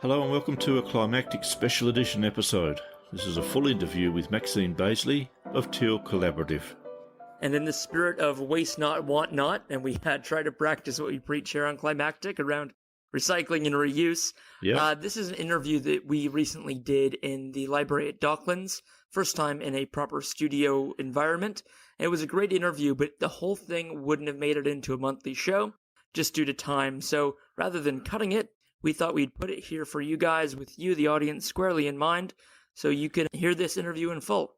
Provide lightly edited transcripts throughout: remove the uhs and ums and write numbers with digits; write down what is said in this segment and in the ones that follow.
Hello and welcome to a Climactic special edition episode. This is a full interview with Maxine Bazeley of Teal Collaborative. And in the spirit of waste not, want not, and we try to practice what we preach here on Climactic around recycling and reuse, this is an interview that we recently did in the library at Docklands, first time in a proper studio environment. It was a great interview, but the whole thing wouldn't have made it into a monthly show, just due to time. So rather than cutting it, we thought we'd put it here for you guys with you, the audience, squarely in mind, so you can hear this interview in full.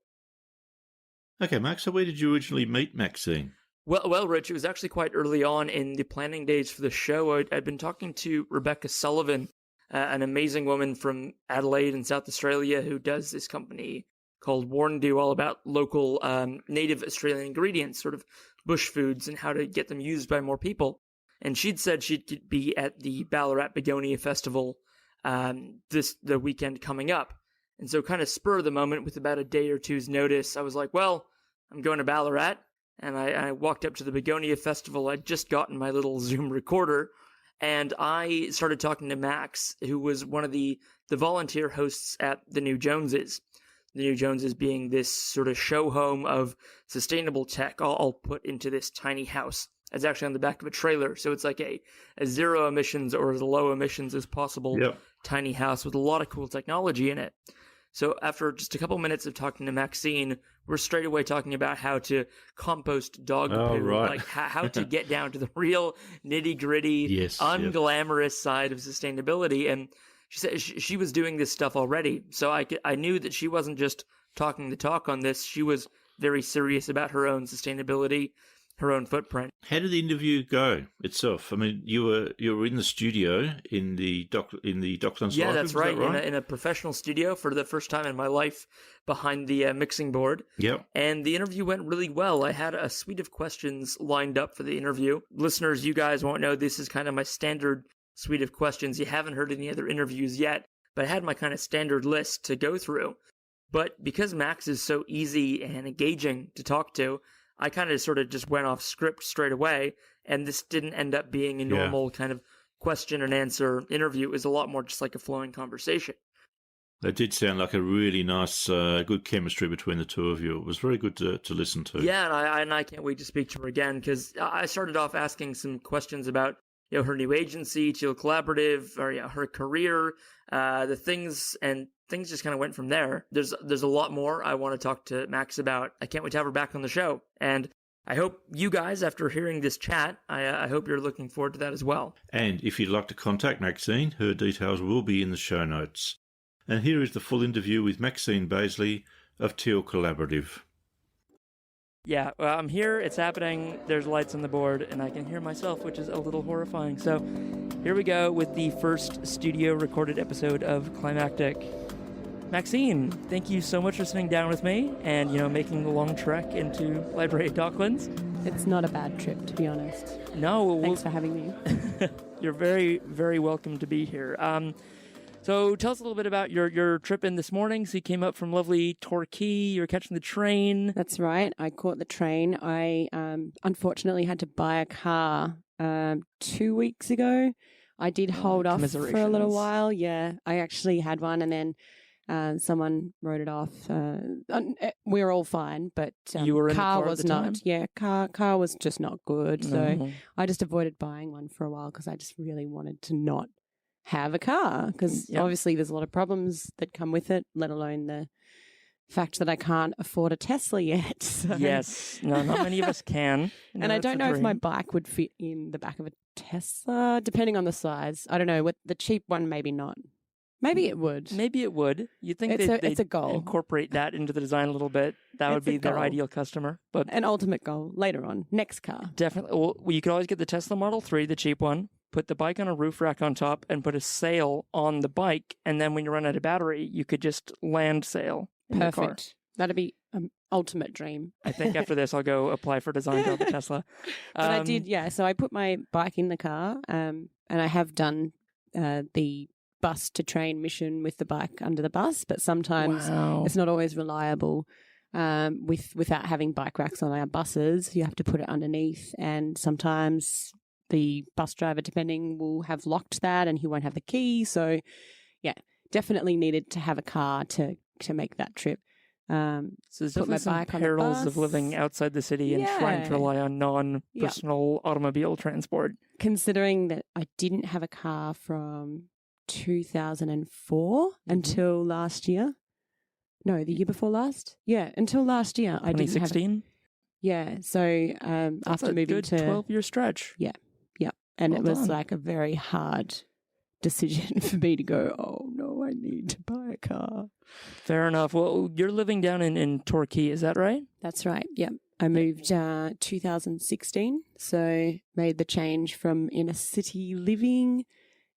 Okay, Max, so where did you originally meet Maxine? Well, Rich, it was actually quite early on in the planning days for the show. I'd been talking to Rebecca Sullivan, an amazing woman from Adelaide in South Australia who does this company called Warndoo, all about local native Australian ingredients, sort of bush foods, and how to get them used by more people. And she'd said she'd be at the Ballarat Begonia Festival the weekend coming up. And so kind of spur of the moment, with about a day or two's notice, I was like, well, I'm going to Ballarat. And I walked up to the Begonia Festival. I'd just gotten my little Zoom recorder. And I started talking to Max, who was one of the volunteer hosts at the New Joneses. The New Joneses being this sort of show home of sustainable tech, all put into this tiny house. It's actually on the back of a trailer, so it's like a zero emissions or as low emissions as possible tiny house with a lot of cool technology in it. So after just a couple minutes of talking to Maxine, we're straight away talking about how to compost dog poo, like how to get down to the real nitty-gritty, unglamorous side of sustainability. And she said she was doing this stuff already, so I knew that she wasn't just talking the talk on this. She was very serious about her own sustainability, her own footprint. How did the interview go itself? I mean, you were in the studio in the Docklands. Yeah, that's right. In a professional studio for the first time in my life, behind the mixing board. Yep. And the interview went really well. I had a suite of questions lined up for the interview. Listeners, you guys won't know this is kind of my standard suite of questions. You haven't heard any other interviews yet, but I had my kind of standard list to go through. But because Max is so easy and engaging to talk to, I kind of sort of just went off script straight away, and this didn't end up being a normal kind of question and answer interview. It was a lot more just like a flowing conversation. That did sound like a really nice, good chemistry between the two of you. It was very good to listen to. Yeah, and I can't wait to speak to her again, because I started off asking some questions about her new agency, Teal Collaborative, or her career, the things just kind of went from there. There's a lot more I want to talk to Max about. I can't wait to have her back on the show. And I hope you guys, after hearing this chat, I hope you're looking forward to that as well. And if you'd like to contact Maxine, her details will be in the show notes. And here is the full interview with Maxine Bazeley of Teal Collaborative. Yeah, well, I'm here, it's happening, there's lights on the board, and I can hear myself, which is a little horrifying. So here we go with the first studio recorded episode of Climactic. Maxine, thank you so much for sitting down with me and, making the long trek into Library at Docklands. It's not a bad trip, to be honest. No. Thanks for having me. You're very, very welcome to be here. So tell us a little bit about your trip in this morning. So you came up from lovely Torquay. You were catching the train. That's right. I caught the train. I unfortunately had to buy a car 2 weeks ago. I did hold off for a little while. Yeah, I actually had one, and then someone wrote it off. We were all fine, but you were in car the car was at the not. time? Yeah, car was just not good. So I just avoided buying one for a while because I just really wanted to not have a car, because obviously there's a lot of problems that come with it, let alone the fact that I can't afford a Tesla yet. So. Yes, no, not many of us can. And I don't know if my bike would fit in the back of a Tesla, depending on the size. I don't know. With the cheap one, maybe not. Maybe it would. Maybe it would. You'd think it's a goal. Incorporate that into the design a little bit. That would be their ideal customer. But an ultimate goal later on, next car. Definitely. Well, you could always get the Tesla Model 3, the cheap one, put the bike on a roof rack on top, and put a sail on the bike. And then when you run out of battery, you could just land sail in the car. Perfect. That'd be an ultimate dream. I think after this, I'll go apply for design to have a Tesla. But I did, so I put my bike in the car, and I have done the bus to train mission with the bike under the bus, but sometimes it's not always reliable. Without having bike racks on our buses, you have to put it underneath, and sometimes the bus driver, depending, will have locked that and he won't have the key. So definitely needed to have a car to make that trip. So there's put my definitely some bike on the perils of bus. living outside the city and trying to Yeah. rely on non-personal automobile transport. Considering that I didn't have a car from 2004 until last year. No, the year before last. Yeah, until last year I didn't have. 2016. Yeah, so That's after a moving good to 12-year stretch. and Well it was done. like a very hard decision for me to go, oh no, I need to buy a car. Fair enough. Well, you're living down in Torquay, is that right? That's right. Yep. I moved 2016, so made the change from inner city living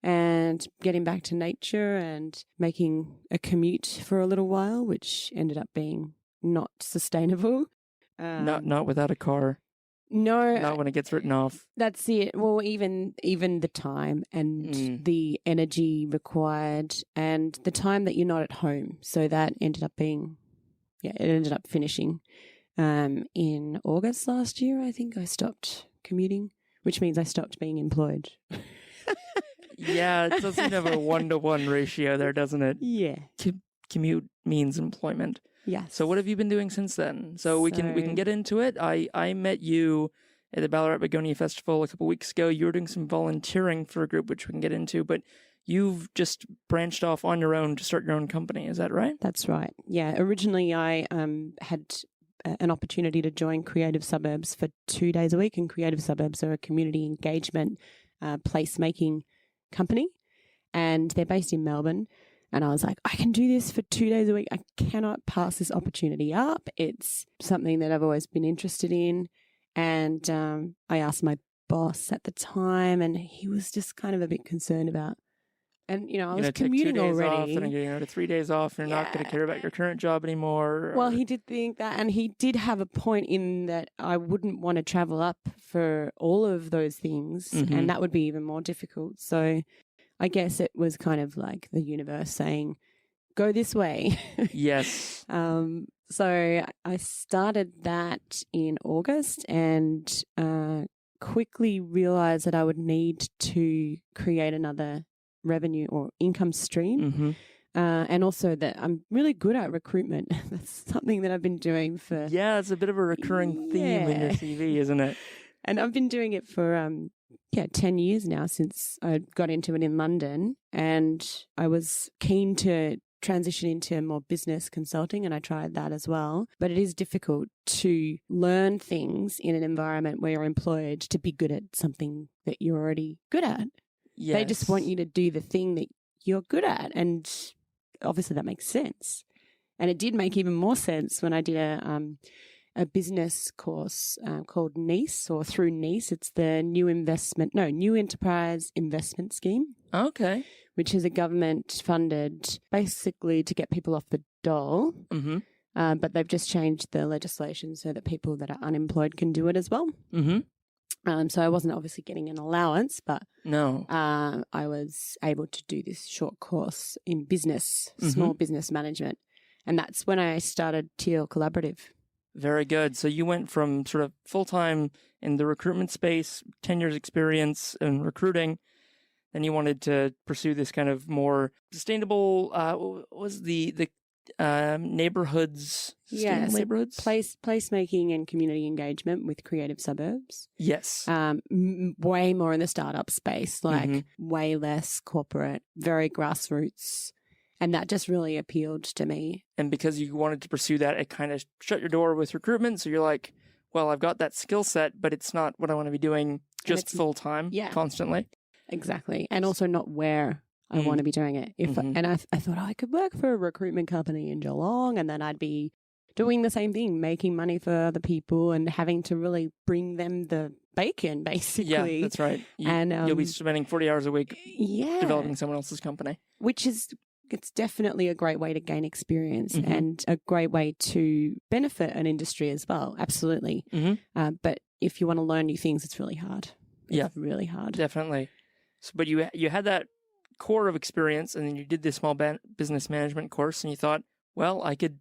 and getting back to nature and making a commute for a little while, which ended up being not sustainable. Not without a car. No, Not when it gets written off. that's it. Well, even the time and the energy required and the time that you're not at home. So that ended up being, it ended up finishing in August last year. I think I stopped commuting, which means I stopped being employed. Yeah, it does seem to have a 1-to-1 ratio there, doesn't it? Yeah. Commute means employment. Yes. So what have you been doing since then? So we can get into it. I met you at the Ballarat Begonia Festival a couple weeks ago. You were doing some volunteering for a group, which we can get into, but you've just branched off on your own to start your own company. Is that right? That's right. Yeah. Originally, I had an opportunity to join Creative Suburbs for 2 days a week, and Creative Suburbs are a community engagement placemaking company, and they're based in Melbourne. And I was like, I can do this for 2 days a week. I cannot pass this opportunity up. It's something that I've always been interested in. And I asked my boss at the time, and he was just kind of a bit concerned about. And, I was commuting already. Off and you're to 3 days off, and you're not going to care about your current job anymore. Well, he did think that, and he did have a point in that I wouldn't want to travel up for all of those things, and that would be even more difficult. So I guess it was kind of like the universe saying, go this way. Yes. So I started that in August and quickly realized that I would need to create another revenue or income stream. And also that I'm really good at recruitment. That's something that I've been doing for... Yeah, it's a bit of a recurring theme in your CV, isn't it? And I've been doing it for 10 years now since I got into it in London, and I was keen to transition into more business consulting, and I tried that as well. But it is difficult to learn things in an environment where you're employed to be good at something that you're already good at. Yes. They just want you to do the thing that you're good at, and obviously that makes sense. And it did make even more sense when I did a business course called NEIS, or through NEIS. It's the New Enterprise Investment Scheme. Okay. Which is a government funded basically to get people off the dole. But they've just changed the legislation so that people that are unemployed can do it as well. So I wasn't obviously getting an allowance, but no, I was able to do this short course in business, small business management. And that's when I started Teal Collaborative. Very good. So you went from sort of full-time in the recruitment space, 10 years experience in recruiting, then you wanted to pursue this kind of more sustainable, what was the neighborhoods? Yes, neighborhoods? Placemaking and community engagement with Creative Suburbs. Yes. Way more in the startup space, like way less corporate, very grassroots. And that just really appealed to me. And because you wanted to pursue that, it kind of shut your door with recruitment. So you're like, well, I've got that skill set, but it's not what I want to be doing just full-time, constantly. Exactly. And also not where I want to be doing it. And I thought, I could work for a recruitment company in Geelong, and then I'd be doing the same thing, making money for other people and having to really bring them the bacon, basically. Yeah, that's right. You'll be spending 40 hours a week developing someone else's company. It's definitely a great way to gain experience and a great way to benefit an industry as well. Absolutely. But if you want to learn new things, it's really hard. It's really hard. Definitely. So, but you had that core of experience, and then you did this small business management course, and you thought, well, I could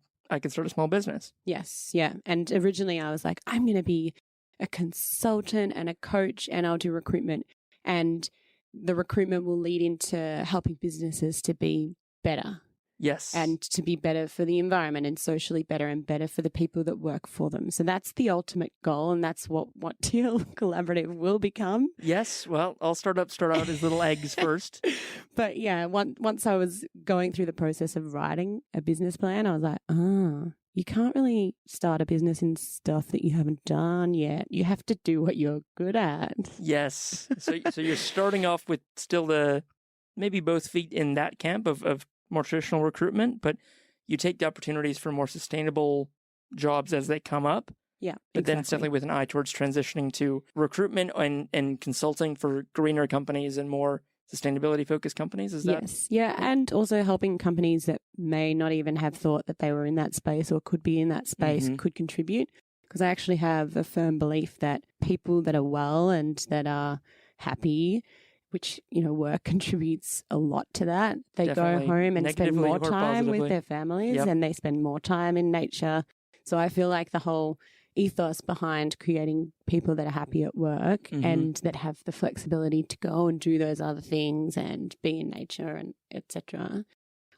start a small business. Yes. Yeah. And originally I was like, I'm going to be a consultant and a coach, and I'll do recruitment. And the recruitment will lead into helping businesses to be better. Yes. And to be better for the environment and socially better and better for the people that work for them. So that's the ultimate goal, and that's what Teal Collaborative will become. Yes. Well, all startups start out as little eggs first. But yeah, once I was going through the process of writing a business plan, I was like, you can't really start a business in stuff that you haven't done yet. You have to do what you're good at. Yes. So you're starting off with still maybe both feet in that camp of more traditional recruitment, but you take the opportunities for more sustainable jobs as they come up. Yeah, but then it's definitely with an eye towards transitioning to recruitment and consulting for greener companies and more sustainability-focused companies. Is that? Yes, yeah, and also helping companies that may not even have thought that they were in that space or could be in that space could contribute. Because I actually have a firm belief that people that are well and that are happy, which, work contributes a lot to that. They Definitely. go home and spend more time with their families and they spend more time in nature. So I feel like the whole ethos behind creating people that are happy at work and that have the flexibility to go and do those other things and be in nature and etc.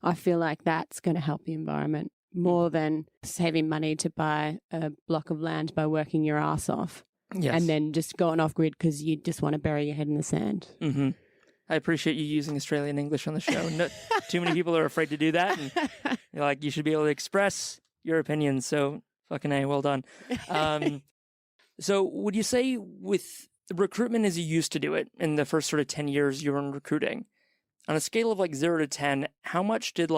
I feel like that's going to help the environment more than saving money to buy a block of land by working your ass off. Yes. And then just going off grid because you just want to bury your head in the sand. Mm-hmm. I appreciate you using Australian English on the show. No, too many people are afraid to do that. And you should be able to express your opinions. So fucking A, well done. So would you say with recruitment as you used to do it in the first sort of 10 years you were in recruiting, on a scale of 0 to 10, how much did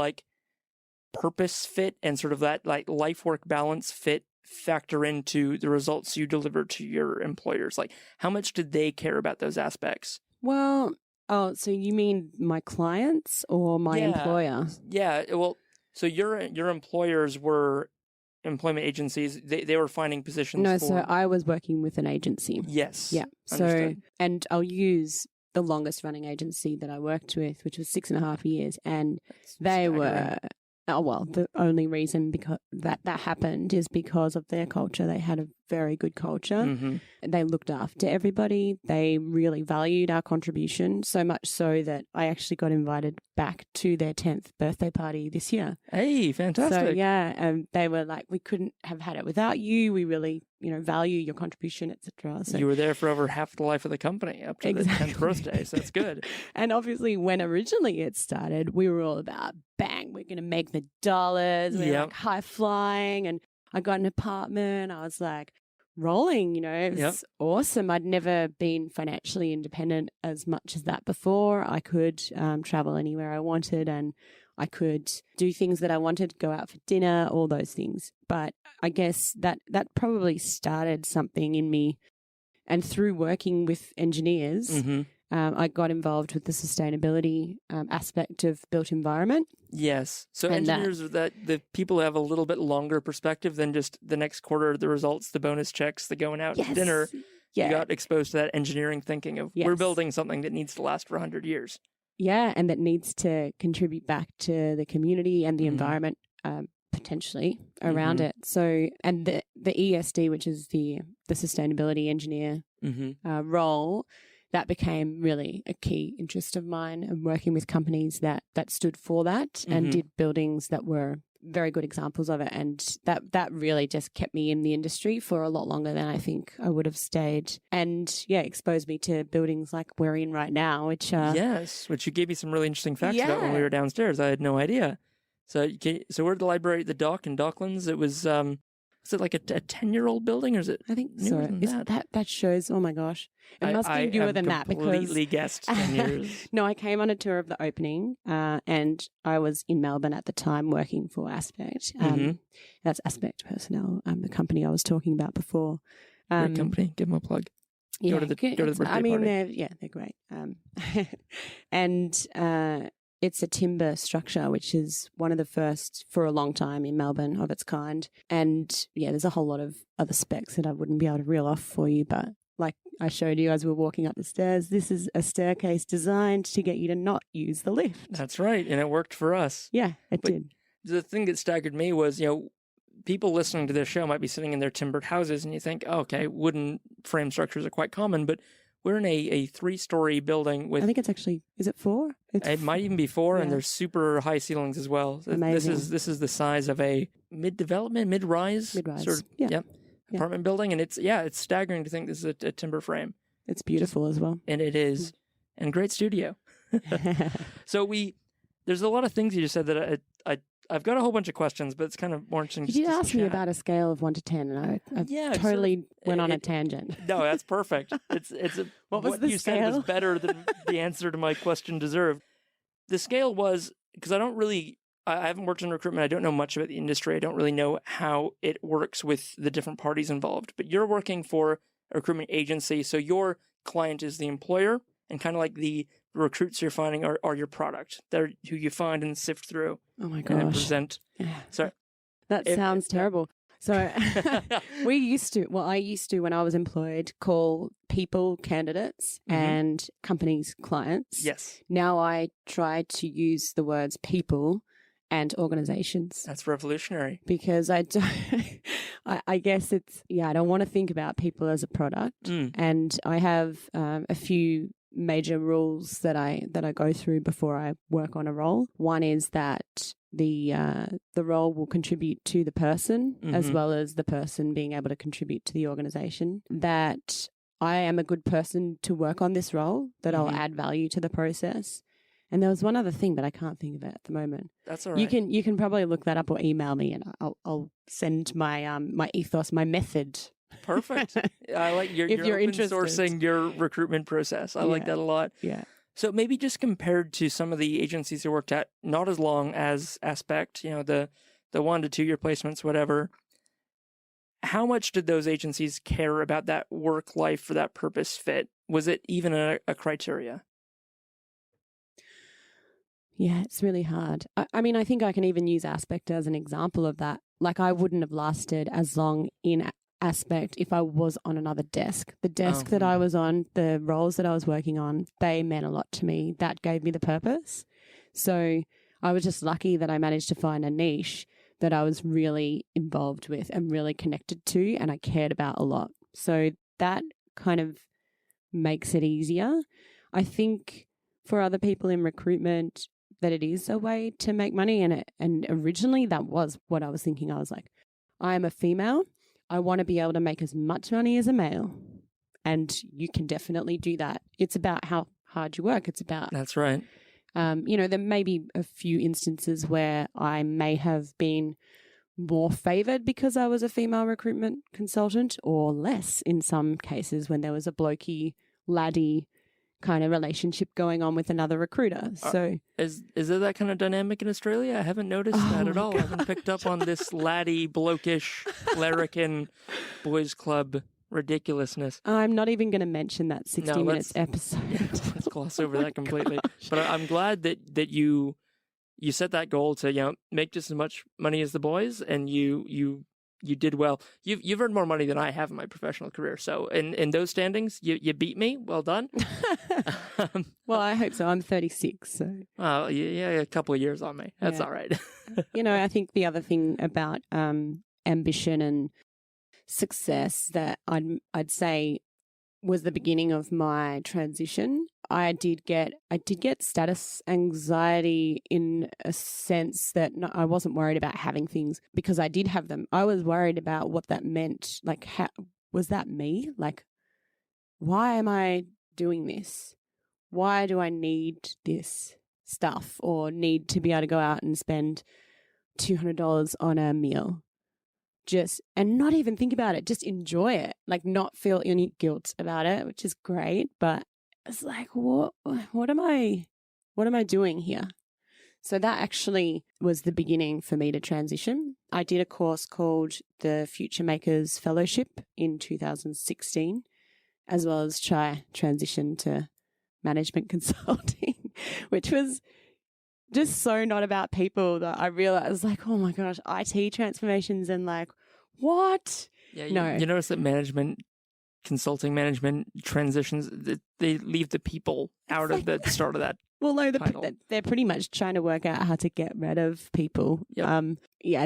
purpose fit and sort of that life-work balance fit factor into the results you deliver to your employers? How much did they care about those aspects? Well, so you mean my clients or my employer? Yeah, well, so your employers were employment agencies. They were finding positions No, for... so I was working with an agency. Yes. Yeah. Understood. And I'll use the longest running agency that I worked with, which was 6.5 years, and they were... Oh, well, the only reason because that happened is because of their culture. They had a very good culture. Mm-hmm. They looked after everybody. They really valued our contribution, so much so that I actually got invited back to their 10th birthday party this year. Hey, fantastic. So, yeah, they were like, we couldn't have had it without you. We really, value your contribution, etc. So you were there for over half the life of the company up to the 10th birthday, so that's good. And obviously, when originally it started, we were all about, bang, we're going to make the dollars. We're high flying. And I got an apartment. I was like rolling, it was awesome. I'd never been financially independent as much as that before. I could travel anywhere I wanted and I could do things that I wanted, go out for dinner, all those things. But I guess that probably started something in me. And through working with engineers, I got involved with the sustainability aspect of built environment. Yes. So And engineers are the people who have a little bit longer perspective than just the next quarter, the results, the bonus checks, the going out to dinner. Yeah. You got exposed to that engineering thinking of we're building something that needs to last for 100 years. Yeah, and that needs to contribute back to the community and the environment potentially around it. So, and the ESD, which is the sustainability engineer role, that became really a key interest of mine, and working with companies that stood for that and did buildings that were very good examples of it. And that really just kept me in the industry for a lot longer than I think I would have stayed. And exposed me to buildings like we're in right now, which which you gave me some really interesting facts about when we were downstairs. I had no idea. So we're at the library at the dock in Docklands. It was is it like a 10-year-old building, or is it? I think newer so. than that? That shows. Oh my gosh, it must be newer than that because completely guessed 10 years. No, I came on a tour of the opening, and I was in Melbourne at the time working for Aspect. That's Aspect Personnel, the company I was talking about before. Great company. Give them a plug. Go to the birthday party. They're great. And it's a timber structure, which is one of the first for a long time in Melbourne of its kind. And there's a whole lot of other specs that I wouldn't be able to reel off for you. But like I showed you as we were walking up the stairs, this is a staircase designed to get you to not use the lift. That's right. And it worked for us. Yeah, it did. The thing that staggered me was, people listening to this show might be sitting in their timbered houses and you think, oh, okay, wooden frame structures are quite common, but we're in a 3-story building with. I think it's actually, is it 4? It might even be 4, and Yeah. there's super high ceilings as well. Amazing. This is the size of a mid-rise sort of Yeah. apartment building, and it's staggering to think this is a timber frame. It's beautiful as well. And it is, and great studio. So there's a lot of things you just said that I've got a whole bunch of questions, but it's kind of more interesting. You did ask me about a scale of 1 to 10, and I totally went on a tangent. No, that's perfect. What the you scale? said was better than the answer to my question deserved. The scale was, because I haven't worked in recruitment. I don't know much about the industry. I don't really know how it works with the different parties involved. But you're working for a recruitment agency, so your client is the employer, and kind of like the recruits you're finding are your product. They're who you find and sift through. Oh my And gosh. present. Sorry. That sounds terrible. So I used to, when I was employed, call people candidates and companies clients. Yes. Now I try to use the words people and organizations. That's revolutionary. Because I guess I don't want to think about people as a product. And I have a few major rules that I go through before I work on a role. One is that the role will contribute to the person as well as the person being able to contribute to the organization. That I am a good person to work on this role, that I'll add value to the process. And there was one other thing, but I can't think of it at the moment. That's all right. You can probably look that up or email me, and I'll send my my ethos, my method. Perfect. I like you're open sourcing your recruitment process. I like that a lot. Yeah. So maybe just compared to some of the agencies you worked at, not as long as Aspect, the 1 to 2 year placements, whatever. How much did those agencies care about that work life for that purpose fit? Was it even a criteria? Yeah, it's really hard. I mean, I think I can even use Aspect as an example of that. Like, I wouldn't have lasted as long in Aspect if I was on another desk. The desk that I was on, the roles that I was working on, they meant a lot to me. That gave me the purpose. So I was just lucky that I managed to find a niche that I was really involved with and really connected to, and I cared about a lot. So that kind of makes it easier. I think for other people in recruitment that it is a way to make money, and originally that was what I was thinking. I was like, I am a female. I want to be able to make as much money as a male, and you can definitely do that. It's about how hard you work. It's about That's right. There may be a few instances where I may have been more favored because I was a female recruitment consultant, or less in some cases when there was a blokey, laddie kind of relationship going on with another recruiter. So is there that kind of dynamic in Australia? I haven't noticed that at all. God. I haven't picked up on this laddie, blokish, larrikin, boys club ridiculousness. I'm not even going to mention that 60 Minutes episode. Yeah, let's gloss over that completely. But I'm glad that you set that goal to make just as much money as the boys, and you did well. You've earned more money than I have in my professional career. So in those standings, you beat me. Well done. Well, I hope so. I'm 36. So a couple of years on me. That's all right. I think the other thing about ambition and success that I'd say was the beginning of my transition. I did get status anxiety in a sense that I wasn't worried about having things because I did have them. I was worried about what that meant. Like, how was that me? Like, why am I doing this? Why do I need this stuff or need to be able to go out and spend $200 on a meal? And not even think about it, just enjoy it, like not feel any guilt about it, which is great. But it's like, what am I doing here? So that actually was the beginning for me to transition. I did a course called the Future Makers Fellowship in 2016, as well as transition to management consulting, which was just so not about people that I realized, like, oh my gosh, IT transformations and like, what? Yeah, no. You notice that management transitions, they leave the people out of the start of that. Well, no, title. they're pretty much trying to work out how to get rid of people. Yep.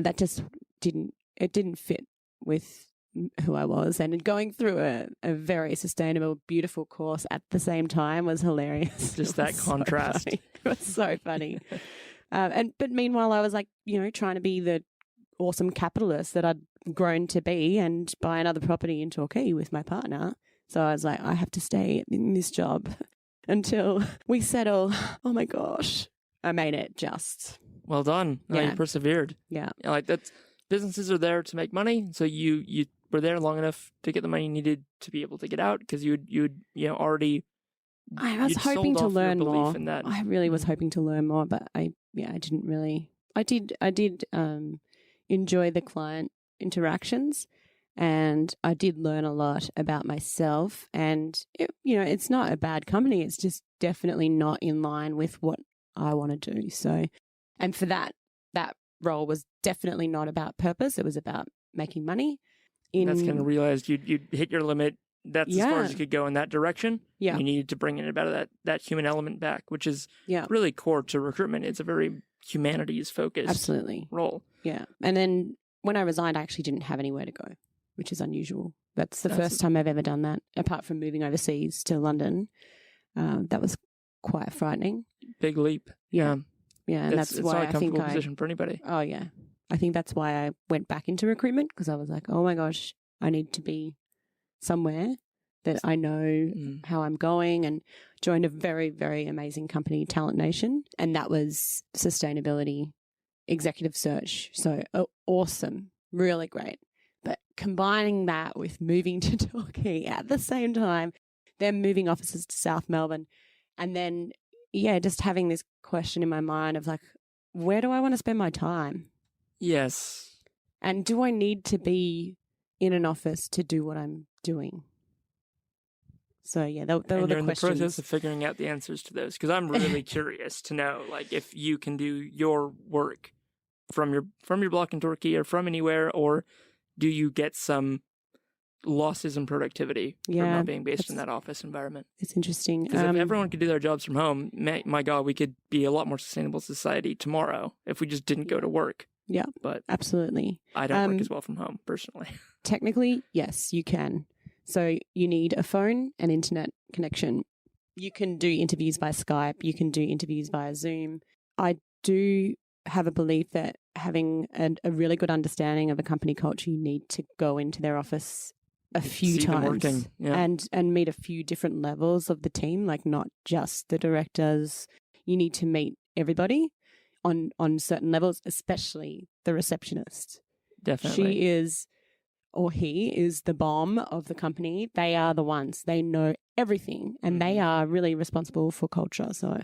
That just didn't fit with who I was, and going through a very sustainable, beautiful course at the same time was hilarious. Just that contrast. It was so funny. But meanwhile, I was like, trying to be the awesome capitalist that I'd grown to be and buy another property in Torquay with my partner. So I was like, I have to stay in this job until we settle. Oh my gosh. I made it just. Well done. No, Yeah. you persevered. Yeah. Like that's businesses are there to make money. So you were there long enough to get the money you needed to be able to get out because you'd already. I was you'd hoping sold to off your learn belief more. in that. I really was hoping to learn more, but I didn't really. I did enjoy the client interactions, and I did learn a lot about myself. And it's not a bad company. It's just definitely not in line with what I want to do. So, and for that role was definitely not about purpose. It was about making money. That's kind of realized you'd hit your limit. That's as far as Yeah. you could go in that direction. Yeah. You needed to bring in about that human element back, which is Yeah. really core to recruitment. It's a very humanities focused Absolutely. role. Yeah. And then when I resigned, I actually didn't have anywhere to go, which is unusual. That's the first time I've ever done that, apart from moving overseas to London. That was quite frightening. Big leap. Yeah. Yeah, and that's it's why not a I think comfortable position for anybody. Oh, yeah. I think that's why I went back into recruitment, because I was like, oh my gosh, I need to be somewhere that I know how I'm going, and joined a very, very amazing company, Talent Nation, and that was sustainability executive search. So awesome, really great. But combining that with moving to Torquay at the same time, then moving offices to South Melbourne, and then, just having this question in my mind of like, where do I want to spend my time? Yes. And do I need to be in an office to do what I'm doing? So, they were And the you're in the questions. process of figuring out the answers to those, because I'm really curious to know, like, if you can do your work from your block in Torquay or from anywhere, or do you get some losses in productivity from not being based in that office environment? It's interesting. Because if everyone could do their jobs from home, my God, we could be a lot more sustainable society tomorrow if we just didn't go to work. Yeah, but absolutely. I don't work as well from home, personally. Technically, yes, you can. So you need a phone and internet connection. You can do interviews by Skype. You can do interviews via Zoom. I do have a belief that having a really good understanding of a company culture, you need to go into their office a few times and meet a few different levels of the team, like not just the directors. You need to meet everybody on certain levels, especially the receptionist. Definitely. She is, or he is, the bomb of the company. They are the ones. They know everything, and they are really responsible for culture. So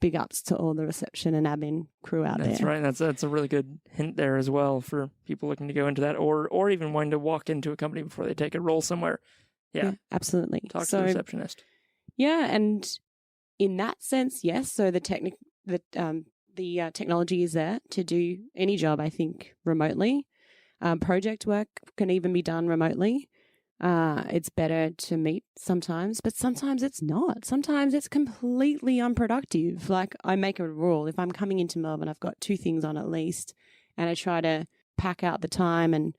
big ups to all the reception and admin crew out there. That's right. That's a really good hint there as well for people looking to go into that, or even wanting to walk into a company before they take a role somewhere. Yeah, absolutely. Talk to the receptionist. Yeah, and in that sense, yes. So the technology is there to do any job, I think, remotely. Project work can even be done remotely. It's better to meet sometimes, but sometimes it's not. Sometimes it's completely unproductive. Like, I make a rule. If I'm coming into Melbourne, I've got 2 things on at least, and I try to pack out the time and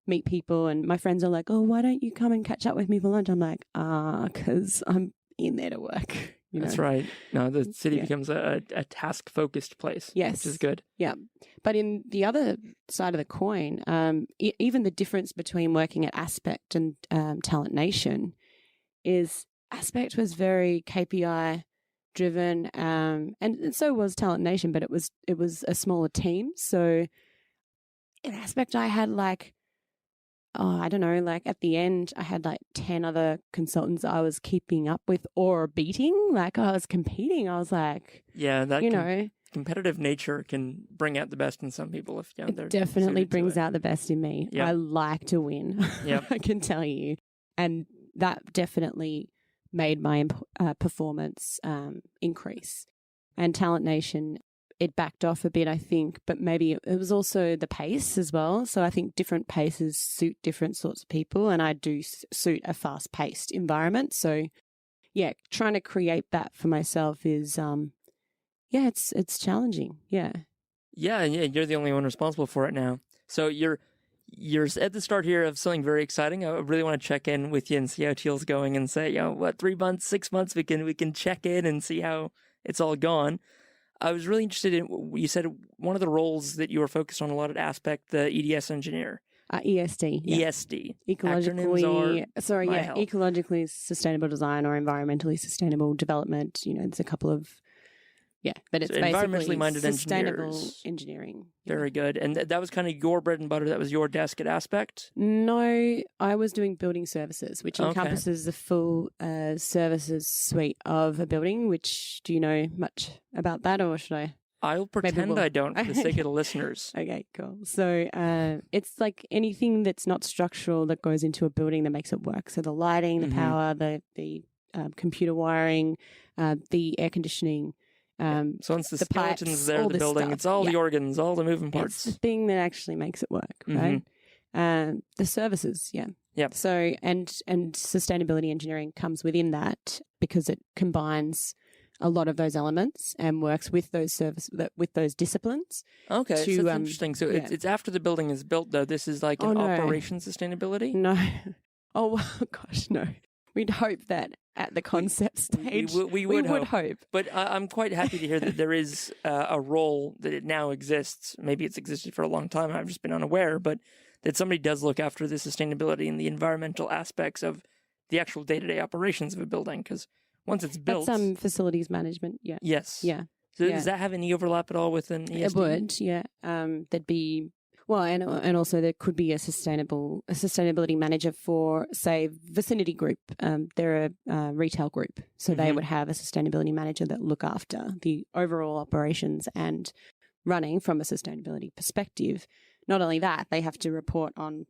meet people. And my friends are like, oh, why don't you come and catch up with me for lunch? I'm like, because I'm in there to work. That's right. No, the city becomes a task-focused place, which is good. Yeah. But in the other side of the coin, even the difference between working at Aspect and Talent Nation is Aspect was very KPI driven, and so was Talent Nation, but it was a smaller team. So in Aspect, I had I don't know, at the end, I had 10 other consultants I was keeping up with or beating. I was competing. I was like, that competitive nature can bring out the best in some people. If it definitely brings out the best in me. Yep. I like to win. Yep. I can tell you. And that definitely made my performance increase. And Talent Nation, it backed off a bit, I think, but maybe it was also the pace as well. So I think different paces suit different sorts of people, and I do suit a fast-paced environment. So, trying to create that for myself is, it's challenging. Yeah. Yeah, and you're the only one responsible for it now. So you're you're at the start here of something very exciting. I really want to check in with you and see how Teal's going and say, 3 months, 6 months, we can check in and see how it's all gone. I was really interested in, you said one of the roles that you were focused on a lot of aspect, the EDS engineer. ESD. Yeah. ESD. Ecologically health. sustainable design or environmentally sustainable development. There's a couple of, but it's environmentally basically minded sustainable engineering. Very good. And that was kind of your bread and butter. That was your desk at Aspect? No, I was doing building services, which encompasses the full services suite of a building, which, do you know much about that, or should I? I'll pretend I don't for the sake of the listeners. Okay, cool. So it's like anything that's not structural that goes into a building that makes it work. So the lighting, the power, the computer wiring, the air conditioning. So once the skeleton's pipes, there, the building, stuff. It's all the organs, all the moving parts. It's the thing that actually makes it work, right? The services, Yep. So and sustainability engineering comes within that because it combines a lot of those elements and works with those with those disciplines. Okay, so that's interesting. So it's after the building is built, though. This is like an operation sustainability? No. Oh, gosh, no. We'd hope that at the concept stage. We would hope. But I'm quite happy to hear that there is a role that it now exists. Maybe it's existed for a long time and I've just been unaware, but that somebody does look after the sustainability and the environmental aspects of the actual day-to-day operations of a building, because once it's built... That's facilities management, yeah. Yes. Yeah. So does that have any overlap at all with an ESD? It would, yeah. There'd be... Well, and also there could be a sustainability manager for, say, Vicinity Group. They're a retail group, so they would have a sustainability manager that look after the overall operations and running from a sustainability perspective. Not only that, they have to report on,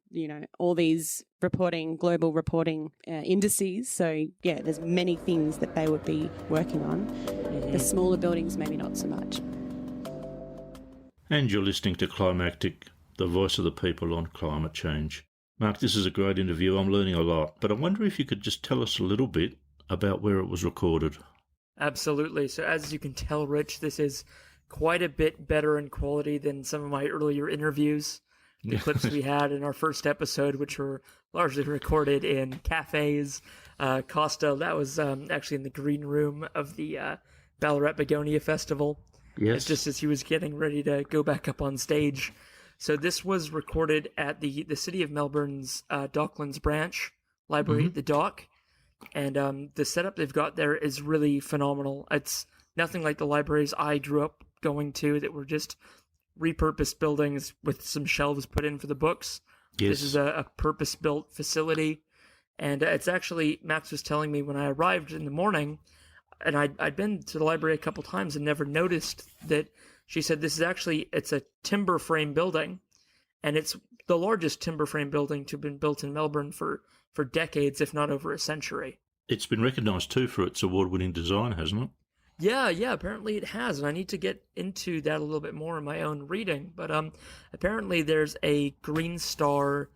all these global reporting indices. So, there's many things that they would be working on. The smaller buildings, maybe not so much. And you're listening to Climactic, the voice of the people on climate change. Mark, this is a great interview. I'm learning a lot. But I wonder if you could just tell us a little bit about where it was recorded. Absolutely. So as you can tell, Rich, this is quite a bit better in quality than some of my earlier interviews. The clips we had in our first episode, which were largely recorded in cafes. Costa, that was actually in the green room of the Ballarat Begonia Festival. Yes. It's just as he was getting ready to go back up on stage. So this was recorded at the City of Melbourne's Docklands branch library at the Dock. And the setup they've got there is really phenomenal. It's nothing like the libraries I grew up going to that were just repurposed buildings with some shelves put in for the books. Yes. This is a purpose-built facility. And it's actually, Max was telling me when I arrived in the morning, and I'd been to the library a couple times and never noticed that. She said this is actually, it's a timber frame building, and it's the largest timber frame building to have been built in Melbourne for decades, if not over a century. It's been recognised too for its award-winning design, hasn't it? Yeah, apparently it has, and I need to get into that a little bit more in my own reading. But apparently there's a Green Star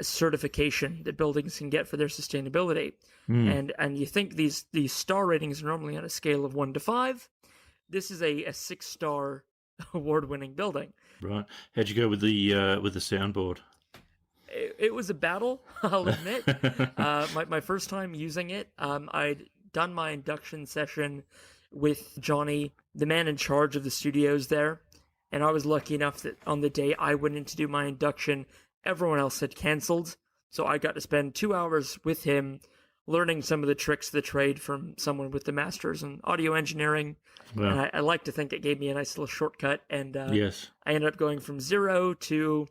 certification that buildings can get for their sustainability. And you think these star ratings are normally on a scale of 1 to 5. This is a 6-star award-winning building. Right. How'd you go with the soundboard? It was a battle, I'll admit. My first time using it, I'd done my induction session with Johnny, the man in charge of the studios there, and I was lucky enough that on the day I went in to do my induction, everyone else had cancelled, so I got to spend 2 hours with him learning some of the tricks of the trade from someone with the master's in audio engineering. Wow. And I like to think it gave me a nice little shortcut, and yes. I ended up going from 0 to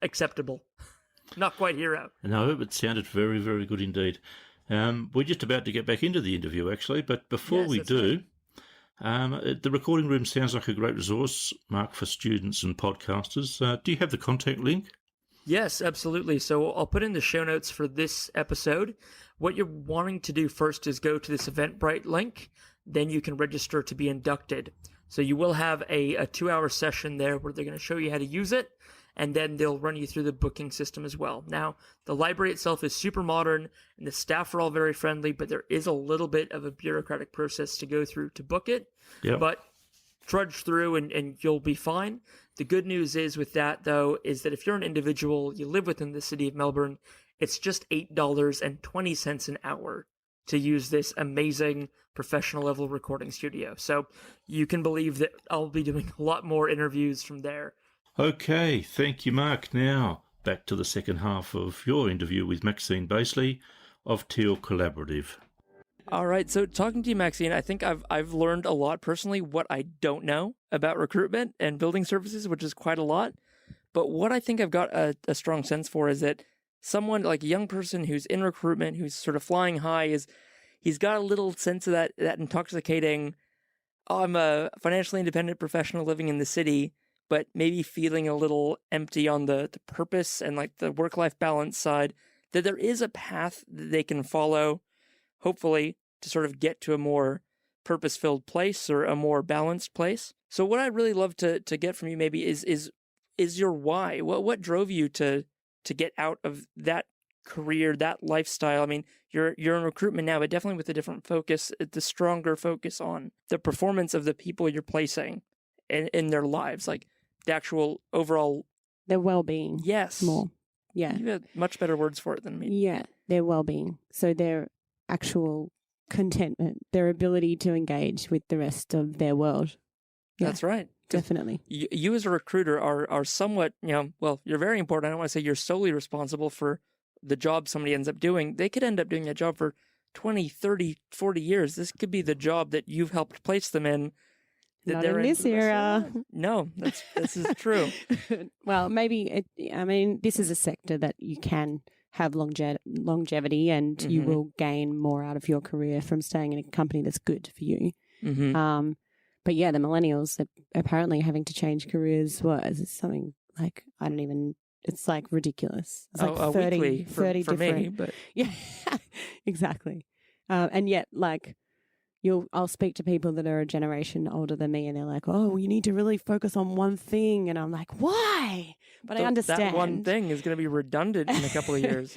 acceptable. Not quite hero. No, it sounded very, very good indeed. We're just about to get back into the interview, actually, but before we do, the recording room sounds like a great resource, Mark, for students and podcasters. Do you have the contact link? Yes, absolutely. So I'll put in the show notes for this episode. What you're wanting to do first is go to this Eventbrite link. Then you can register to be inducted. So you will have a 2-hour session there where they're going to show you how to use it, and then they'll run you through the booking system as well. Now, the library itself is super modern, and the staff are all very friendly, but there is a little bit of a bureaucratic process to go through to book it. Yep. But trudge through and you'll be fine. The good news is with that, though, is that if you're an individual, you live within the city of Melbourne, it's just $8.20 an hour to use this amazing professional level recording studio. So you can believe that I'll be doing a lot more interviews from there. Okay, thank you, Mark. Now, back to the second half of your interview with Maxine Bazeley of Teal Collaborative. All right, so talking to you, Maxine, I think I've learned a lot personally what I don't know about recruitment and building services, which is quite a lot. But what I think I've got a strong sense for is that someone like a young person who's in recruitment, who's sort of flying high, he's got a little sense of that intoxicating, I'm a financially independent professional living in the city, but maybe feeling a little empty on the purpose and like the work-life balance side, that there is a path that they can follow, hopefully, to sort of get to a more purpose-filled place or a more balanced place. So what I'd really love to get from you maybe is your why. What drove you to get out of that career, that lifestyle? I mean, you're in recruitment now, but definitely with a different focus, the stronger focus on the performance of the people you're placing in their lives, like the actual overall... Their well-being. Yes. More. Yeah. You have much better words for it than me. Yeah, their well-being. So their actual contentment, their ability to engage with the rest of their world. Yeah, that's right. Definitely. You as a recruiter are somewhat, well, you're very important. I don't want to say you're solely responsible for the job somebody ends up doing. They could end up doing that job for 20, 30, 40 years. This could be the job that you've helped place them in. Not in this era. No, this is true. Well, maybe, this is a sector that you can have longevity and you will gain more out of your career from staying in a company that's good for you. Mm-hmm. But yeah, the millennials are apparently having to change careers. Is it something like, it's like ridiculous. It's like 30 weekly for different. Me, but yeah, exactly. And yet, like, I'll speak to people that are a generation older than me and they're like, oh, well, you need to really focus on one thing. And I'm like, why? But I understand. That one thing is going to be redundant in a couple of years.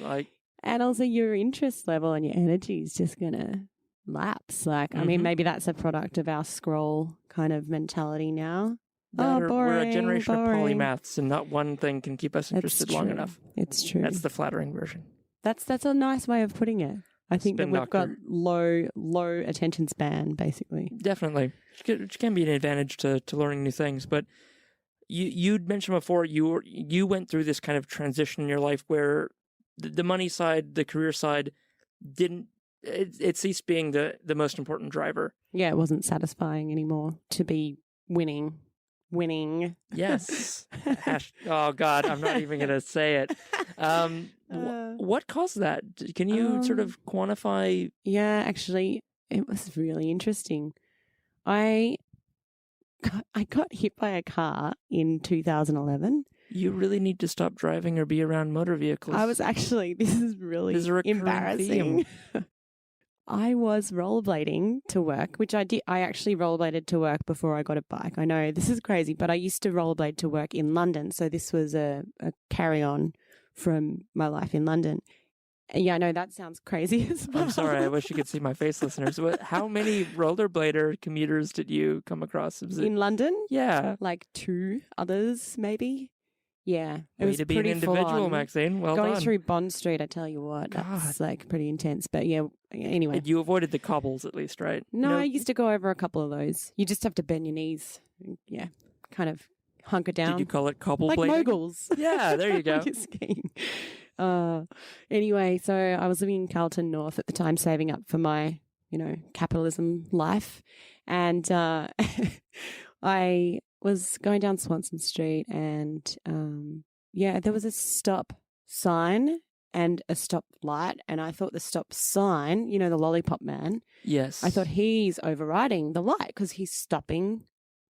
And also your interest level and your energy is just going to lapse. I mean, maybe that's a product of our scroll kind of mentality now. Boring, we're a generation boring. of polymaths and not one thing can keep us interested long enough. It's true. That's the flattering version. That's a nice way of putting it. I think that we've got low attention span, basically. Definitely. Which can be an advantage to learning new things. But you'd mentioned before you went through this kind of transition in your life where the money side, the career side, it ceased being the most important driver. Yeah, it wasn't satisfying anymore to be winning. Yes. Oh, God, I'm not even going to say it. What caused that? Can you sort of quantify? Yeah, actually, it was really interesting. I got hit by a car in 2011. You really need to stop driving or be around motor vehicles. this is really embarrassing. I was rollerblading to work, which I did. I actually rollerbladed to work before I got a bike. I know this is crazy, but I used to rollerblade to work in London. So this was a carry-on from my life in London. Yeah, I know that sounds crazy as well. I'm sorry. I wish you could see my face, listeners. How many rollerblader commuters did you come across? In London? Yeah. Like 2 others, maybe. Yeah. It was to be an individual, Maxine. Well Going done. through Bond Street, I tell you what, that's like pretty intense. But yeah, anyway. You avoided the cobbles at least, right? No, I used to go over a couple of those. You just have to bend your knees. Yeah, kind of hunker down. Did you call it cobble like blading? moguls. Yeah, there you go. Skiing. Anyway, so I was living in Carlton North at the time, saving up for my, capitalism life. And I was going down Swanson Street and, there was a stop sign and a stop light. And I thought the stop sign, the lollipop man. Yes. I thought he's overriding the light because he's stopping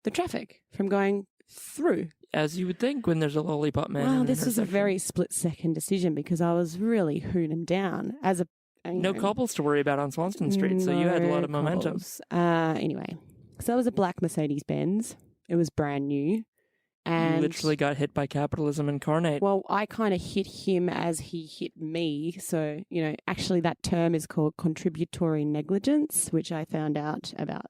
the traffic from going through. As you would think when there's a lollipop man. Well, this was a very split-second decision because I was really hooning down as a... No cobbles to worry about on Swanston Street, so you had a lot of momentum. Anyway, so it was a black Mercedes-Benz. It was brand new. And you literally got hit by capitalism incarnate. Well, I kind of hit him as he hit me. So, actually that term is called contributory negligence, which I found out about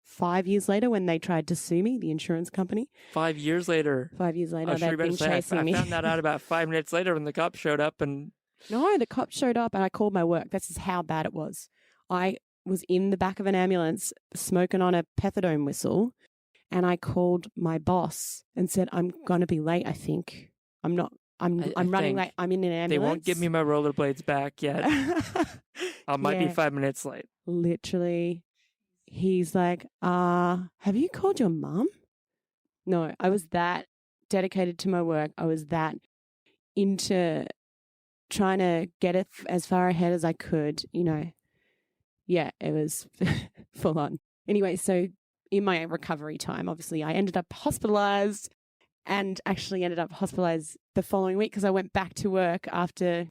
5 years later when they tried to sue me, the insurance company. 5 years later. 5 years later, They've been chasing me. I found that out about 5 minutes later when the cops showed up and... No, the cops showed up and I called my work. This is how bad it was. I was in the back of an ambulance smoking on a pethidone whistle and I called my boss and said, I'm going to be late, I think. I'm running late. I'm in an ambulance. They won't give me my rollerblades back yet. I might be 5 minutes late. Literally. He's like, have you called your mum? No, I was that dedicated to my work. I was that into trying to get it as far ahead as I could, you know. Yeah, it was full on. Anyway, so in my recovery time, obviously, I ended up hospitalized and actually ended up hospitalized the following week because I went back to work after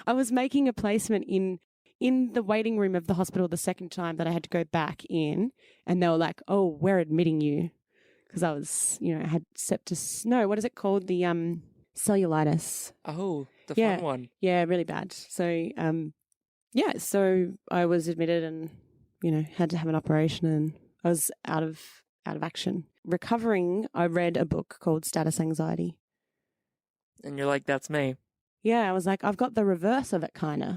I was making a placement in the waiting room of the hospital the second time that I had to go back in, and they were like, oh, we're admitting you because I was, you know, I had sepsis. No, what is it called? The cellulitis. Oh, the fun one. Yeah, really bad. So, so I was admitted and, you know, had to have an operation and I was out of action. Recovering, I read a book called Status Anxiety. And you're like, that's me. Yeah, I was like, I've got the reverse of it kind of.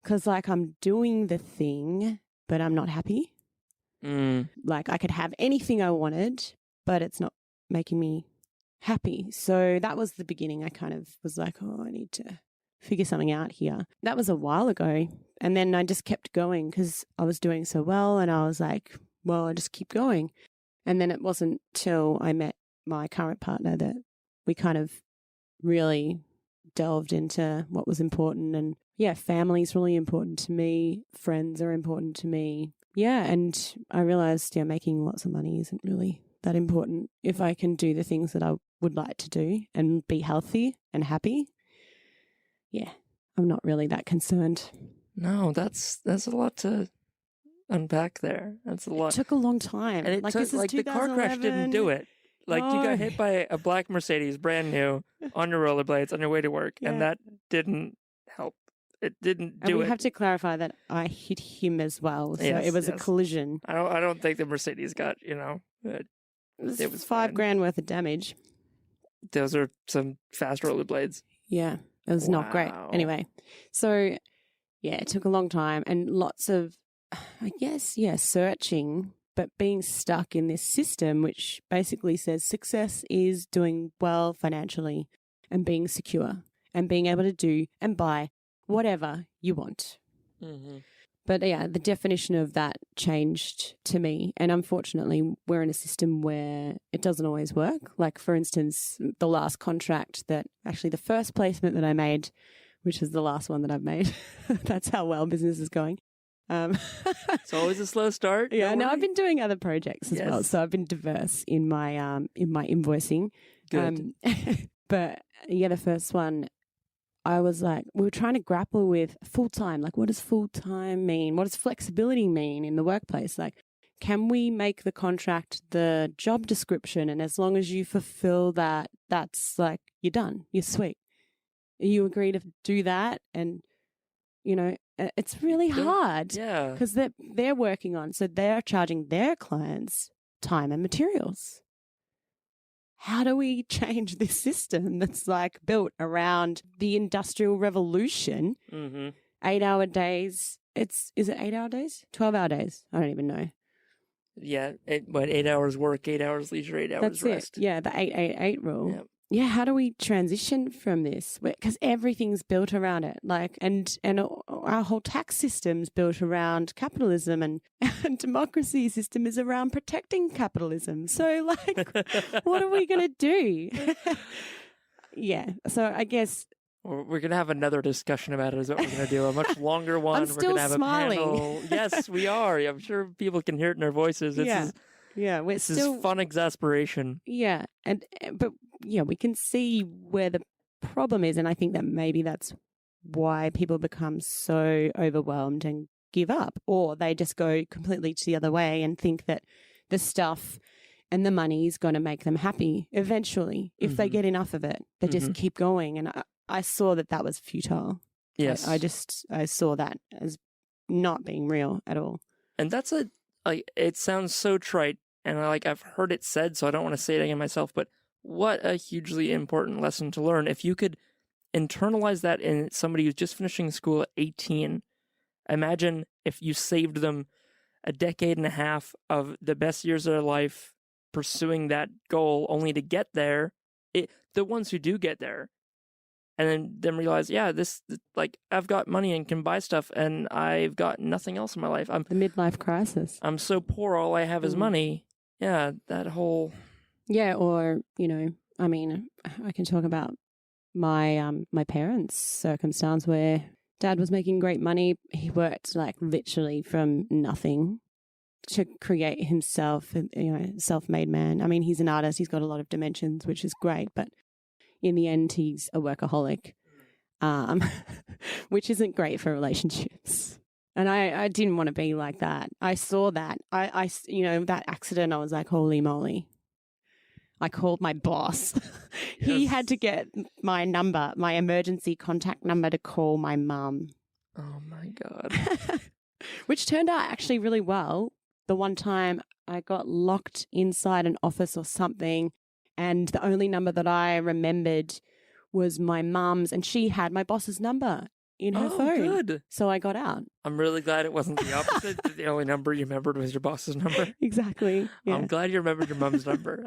Because, like, I'm doing the thing, but I'm not happy. Like, I could have anything I wanted, but it's not making me happy. So that was the beginning. I kind of was like, oh, I need to figure something out here. That was a while ago. And then I just kept going because I was doing so well. And I was like, well, I'll just keep going. And then it wasn't till I met my current partner that we kind of really delved into what was important. And yeah, family's really important to me. Friends are important to me. Yeah, and I realized, making lots of money isn't really that important. If I can do the things that I would like to do and be healthy and happy, yeah, I'm not really that concerned. No, that's a lot to unpack there. That's a lot. It took a long time. And it took, like, the car crash didn't do it. Like, you got hit by a black Mercedes, brand new, on your rollerblades on your way to work, and that didn't help. It didn't do it. And we have to clarify that I hit him as well, so it was a collision. I don't think the Mercedes got, it was $5 grand worth of damage. Those are some fast rollerblades. Yeah, it was not great. Anyway, so yeah, it took a long time and lots of, I guess, searching, but being stuck in this system, which basically says success is doing well financially and being secure and being able to do and buy whatever you want. Mm-hmm. But yeah, the definition of that changed to me. And unfortunately, we're in a system where it doesn't always work. Like, for instance, the last contract the first placement that I made, which is the last one that I've made. That's how well business is going. It's always a slow start. Yeah, no, I've been doing other projects as well. So I've been diverse in my invoicing. Good. But yeah, the first one, I was like, we were trying to grapple with full-time. Like, what does full-time mean? What does flexibility mean in the workplace? Like, can we make the contract the job description? And as long as you fulfill that, that's like, you're done. You're sweet. You agree to do that. And, it's really hard. Yeah. Because they're working on, so they're charging their clients time and materials. How do we change this system that's like built around the Industrial Revolution? Mm-hmm. 8-hour days. Is it 8-hour days? 12-hour days? I don't even know. Yeah. 8 hours work, 8 hours leisure, 8 hours that's rest. It. Yeah, the 8-8-8 rule. Yep. Yeah, how do we transition from this? Because everything's built around it. Like, and our whole tax system's built around capitalism, and democracy system is around protecting capitalism. So, like, what are we going to do? Yeah. So I guess we're going to have another discussion about it is what we're going to do. A much longer one. I'm still we're going to have smiling. A panel. Yes, we are. I'm sure people can hear it in our voices. This is fun exasperation. Yeah. But we can see where the problem is. And I think that maybe that's why people become so overwhelmed and give up, or they just go completely to the other way and think that the stuff and the money is going to make them happy eventually. If they get enough of it, they just keep going. And I saw that was futile. Yes. I saw that as not being real at all. And that's like, it sounds so trite, and I've heard it said, so I don't want to say it again myself, but what a hugely important lesson to learn. If you could internalize that in somebody who's just finishing school at 18, imagine if you saved them a decade and a half of the best years of their life pursuing that goal, only to get there. The ones who do get there, and then realize, yeah, this, like, I've got money and can buy stuff, and I've got nothing else in my life. The midlife crisis. I'm so poor, all I have is money. Yeah, that whole... Yeah, or, I mean, I can talk about my my parents' circumstance where Dad was making great money. He worked, like, literally from nothing to create himself, self-made man. I mean, he's an artist. He's got a lot of dimensions, which is great, but in the end, he's a workaholic, which isn't great for relationships. And I didn't want to be like that. I saw that. That accident, I was like, holy moly. I called my boss. Yes. He had to get my number, my emergency contact number, to call my mum. Oh, my God. Which turned out actually really well. The one time I got locked inside an office or something, and the only number that I remembered was my mum's, and she had my boss's number in her phone. Good. So I got out. I'm really glad it wasn't the opposite. The only number you remembered was your boss's number. Exactly. Yeah. I'm glad you remembered your mum's number.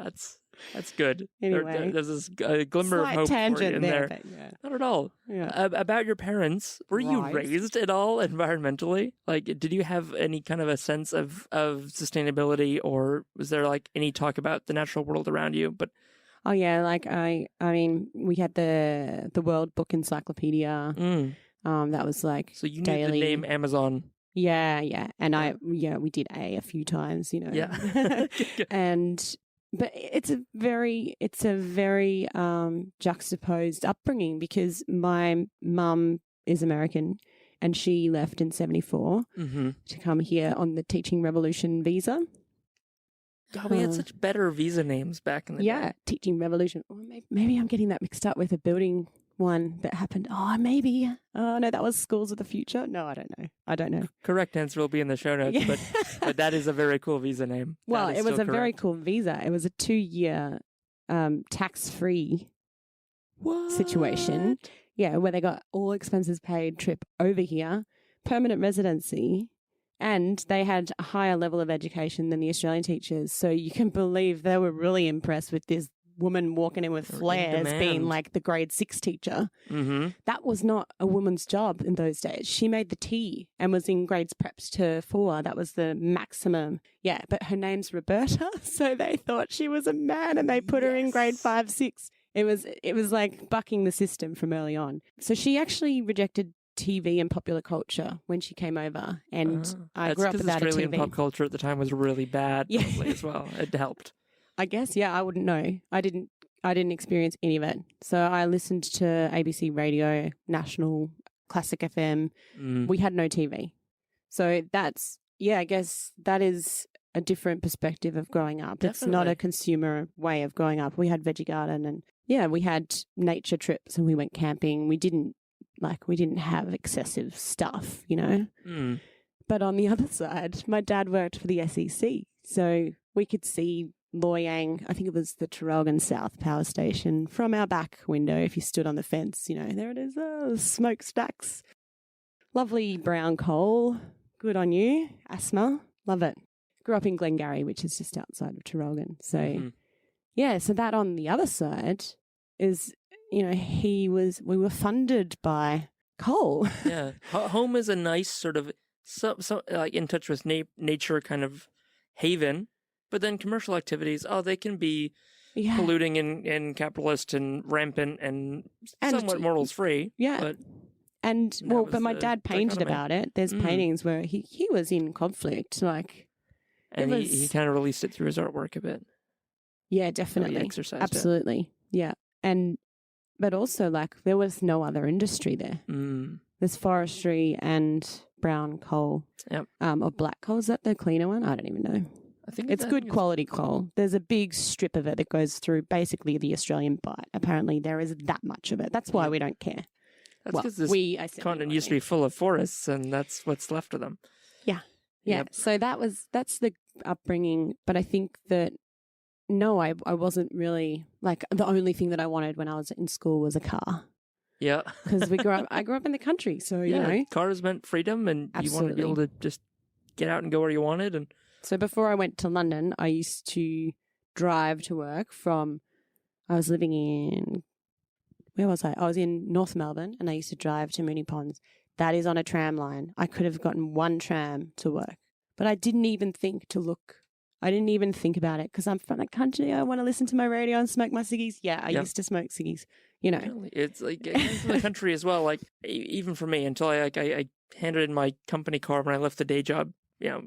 That's good. Anyway. There's this glimmer of hope for you in there. But yeah. Not at all. Yeah. About your parents, were you raised at all environmentally? Like, did you have any kind of a sense of sustainability, or was there, like, any talk about the natural world around you? But oh yeah, like I mean, we had the World Book Encyclopedia. That was like so you daily. knew the name Amazon. Yeah, and we did a few times, Yeah. But it's a very juxtaposed upbringing, because my mum is American and she left in 1974 to come here on the Teaching Revolution visa. God, we had such better visa names back in the day. Yeah, Teaching Revolution. Or maybe I'm getting that mixed up with a building one that happened. Oh, maybe. Oh, no, that was Schools of the Future. No, I don't know. Correct answer will be in the show notes, Yeah. but that is a very cool visa name. Well, That is it was still a very correct. cool visa. It was a 2-year tax-free situation. Yeah, where they got all expenses paid trip over here, permanent residency, and they had a higher level of education than the Australian teachers. So you can believe they were really impressed with this woman walking in with They're in flares being demand. like the grade 6 teacher. Mm-hmm. That was not a woman's job in those days. She made the tea and was in grades preps to 4. That was the maximum. Yeah, but her name's Roberta, so they thought she was a man and they put her in grade 5, 6. It was like bucking the system from early on. So she actually rejected TV and popular culture when she came over, and I grew up without Australian a TV. pop culture at the time was really bad, Yeah. probably, as well. It helped. I guess, yeah, I wouldn't know. I didn't experience any of it. So I listened to ABC Radio, National, Classic FM. We had no TV. So that's, yeah, I guess that is a different perspective of growing up. Definitely. It's not a consumer way of growing up. We had Veggie Garden, and yeah, we had nature trips and we went camping. We didn't have excessive stuff, But on the other side, my dad worked for the SEC. So we could see Loy Yang, I think it was the Traralgon South Power Station, from our back window. If you stood on the fence, there it is, smokestacks. Lovely brown coal. Good on you. Asthma. Love it. Grew up in Glengarry, which is just outside of Traralgon. So, yeah, so that on the other side is, we were funded by coal. Yeah. Home is a nice sort of, so like in touch with nature kind of haven. But then commercial activities, they can be polluting and capitalist and rampant and somewhat morals free. Yeah. But my dad painted about it. There's paintings where he was in conflict, and he kind of released it through his artwork a bit. Yeah, definitely. Exercised absolutely. It. Yeah. But also there was no other industry there. There's forestry and brown coal. Yep. Or black coal. Is that the cleaner one? I don't even know. I think it's good quality coal. There's a big strip of it that goes through basically the Australian Bight. Apparently there is that much of it. That's why we don't care. That's because this continent used to be full of forests, and that's what's left of them. Yeah. Yeah. Yep. So that's the upbringing. But I think that, no, I wasn't really, like, the only thing that I wanted when I was in school was a car. Yeah. Because I grew up in the country. So, Yeah, you know. cars meant freedom, and you wanted to be able to just get out and go where you wanted. And so before I went to London, I used to drive to work I was living in, where was I? I was in North Melbourne, and I used to drive to Moonee Ponds. That is on a tram line. I could have gotten one tram to work, but I didn't even think to look. I didn't even think about it because I'm from the country. I want to listen to my radio and smoke my ciggies. Yeah, I used to smoke ciggies, you know. It's like getting from the country as well. Like, even for me, until I handed in my company car when I left the day job,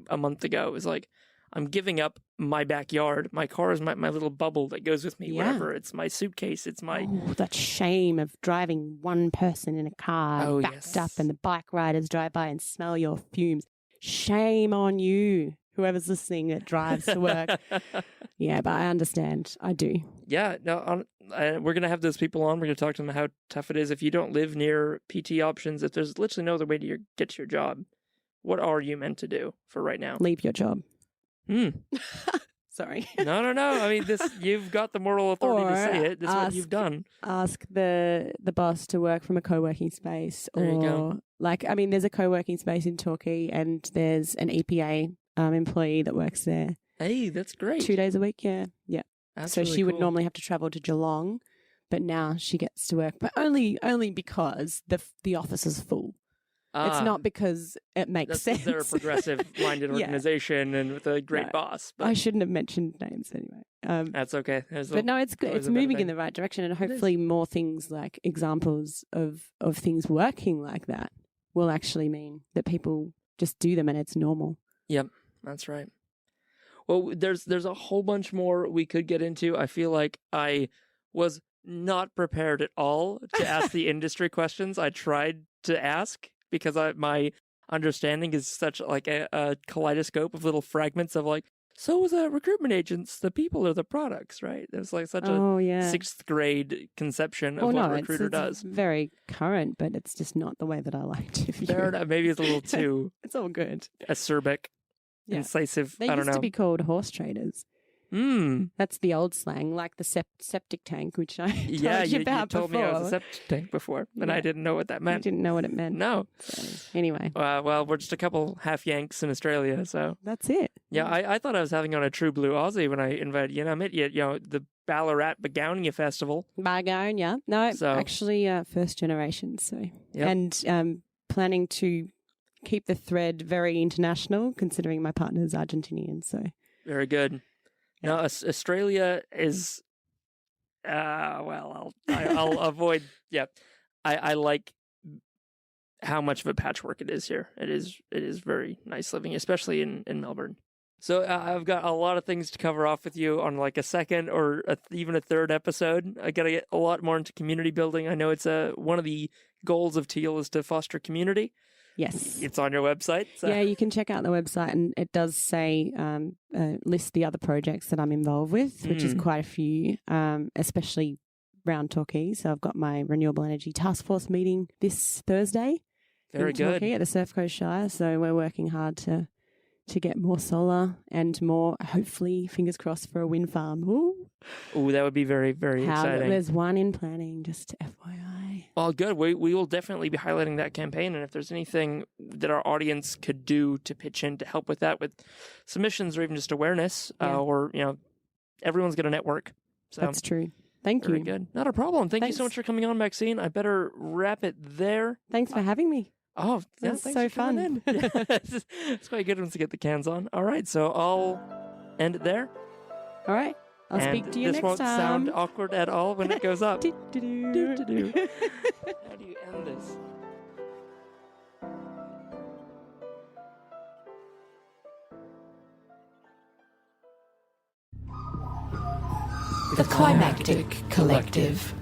a month ago, it was like, I'm giving up my backyard. My car is my little bubble that goes with me wherever. It's my suitcase. It's my... Oh, that shame of driving one person in a car backed up, and the bike riders drive by and smell your fumes. Shame on you, whoever's listening that drives to work. Yeah, but I understand. I do. Yeah, no, we're going to have those people on. We're going to talk to them how tough it is. If you don't live near PT options, if there's literally no other way to get to your job, what are you meant to do for right now? Leave your job. Sorry. No. I mean, you've got the moral authority to say it. That's what you've done. Ask the boss to work from a co-working space. There you go. There's a co-working space in Torquay, and there's an EPA employee that works there. Hey, that's great. 2 days a week, yeah. That's so really she would cool. normally have to travel to Geelong, but now she gets to work. But only because the office is full. It's not because it makes sense. They're a progressive-minded organization and with a great boss. But I shouldn't have mentioned names anyway. That's okay. But no, it's moving in the right direction, and hopefully more things like examples of things working like that will actually mean that people just do them and it's normal. Yep, that's right. Well, there's a whole bunch more we could get into. I feel like I was not prepared at all to ask the industry questions I tried to ask, because my understanding is such like a kaleidoscope of little fragments of like, so with recruitment agents, the people are the products, right? There's like such a sixth grade conception of what a recruiter does. It's very current, but it's just not the way that I like to view it. Maybe it's a little too it's all good. Acerbic, incisive. They I don't know. used to be called horse traders. That's the old slang, like the septic tank, which I told you about told before. me I was a septic tank before, and I didn't know what that meant. You didn't know what it meant. No. So, anyway. Well, we're just a couple half Yanks in Australia, so that's it. Yeah, I thought I was having on a true blue Aussie when I invited you. And I met you at the Ballarat Begonia Festival. Begonia, no, actually first generation. So and planning to keep the thread very international, considering my partner's Argentinian. So very good. No, Australia is, I'll avoid, I like how much of a patchwork it is here. It is very nice living, especially in Melbourne. So I've got a lot of things to cover off with you on like a second or even a third episode. I got to get a lot more into community building. I know it's one of the goals of Teal is to foster community. Yes. It's on your website. So. Yeah, you can check out the website, and it does say list the other projects that I'm involved with, which is quite a few, especially around Torquay. So I've got my renewable energy task force meeting this Thursday. Very good. Torquay at the Surf Coast Shire. So we're working hard to get more solar and more, hopefully, fingers crossed, for a wind farm. Ooh, that would be very, very exciting. There's one in planning, just FYI. Well, good. We will definitely be highlighting that campaign, and if there's anything that our audience could do to pitch in to help with that, with submissions or even just awareness, or, everyone's got a network. So that's true. Thank you. Very good. Not a problem. Thank you so much for coming on, Maxine. I better wrap it there. Thanks for having me. Oh, that's so fun. It's quite good once to get the cans on. All right, so I'll end it there. All right. I'll speak to you next time. This won't sound awkward at all when it goes up. How do you end this? The Climactic Collective.